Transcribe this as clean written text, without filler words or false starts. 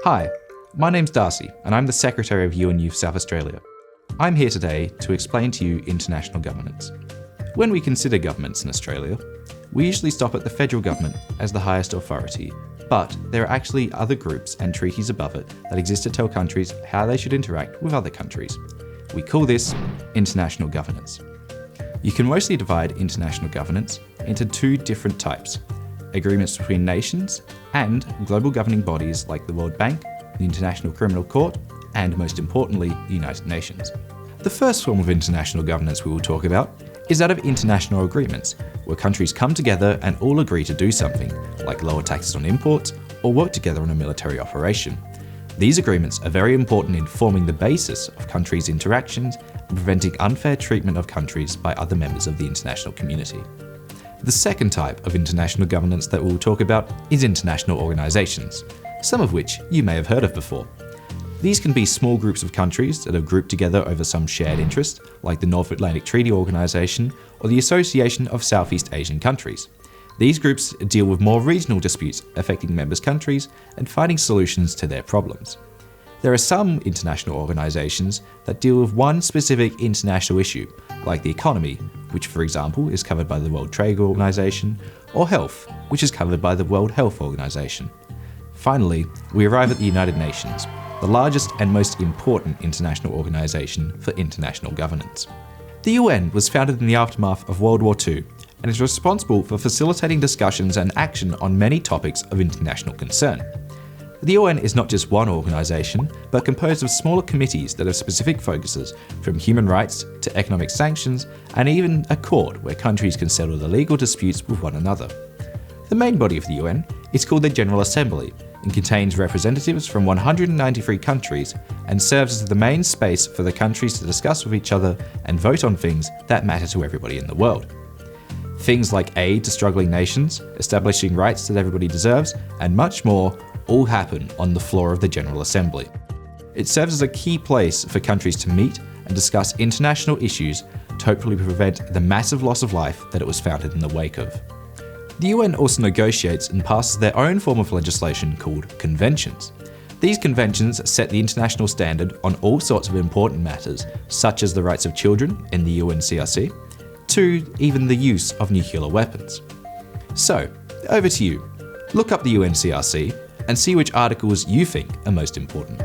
Hi, my name's Darcy, and I'm the Secretary of UN Youth South Australia. I'm here today to explain to you international governance. When we consider governments in Australia, we usually stop at the federal government as the highest authority, but there are actually other groups and treaties above it that exist to tell countries how they should interact with other countries. We call this international governance. You can mostly divide international governance into two different types: agreements between nations and global governing bodies like the World Bank, the International Criminal Court, and most importantly, the United Nations. The first form of international governance we will talk about is that of international agreements, where countries come together and all agree to do something, like lower taxes on imports or work together on a military operation. These agreements are very important in forming the basis of countries' interactions and preventing unfair treatment of countries by other members of the international community. The second type of international governance that we'll talk about is international organisations, some of which you may have heard of before. These can be small groups of countries that have grouped together over some shared interest, like the North Atlantic Treaty Organisation or the Association of Southeast Asian Countries. These groups deal with more regional disputes affecting members' countries and finding solutions to their problems. There are some international organisations that deal with one specific international issue, like the economy, which for example is covered by the World Trade Organization, or health, which is covered by the World Health Organization. Finally, we arrive at the United Nations, the largest and most important international organisation for international governance. The UN was founded in the aftermath of World War II and is responsible for facilitating discussions and action on many topics of international concern. The UN is not just one organisation, but composed of smaller committees that have specific focuses, from human rights to economic sanctions, and even a court where countries can settle the legal disputes with one another. The main body of the UN is called the General Assembly and contains representatives from 193 countries and serves as the main space for the countries to discuss with each other and vote on things that matter to everybody in the world. Things like aid to struggling nations, establishing rights that everybody deserves, and much more all happen on the floor of the General Assembly. It serves as a key place for countries to meet and discuss international issues to hopefully prevent the massive loss of life that it was founded in the wake of. The UN also negotiates and passes their own form of legislation called conventions. These conventions set the international standard on all sorts of important matters, such as the rights of children in the UNCRC, to even the use of nuclear weapons. So, over to you. Look up the UNCRC and see which articles you think are most important.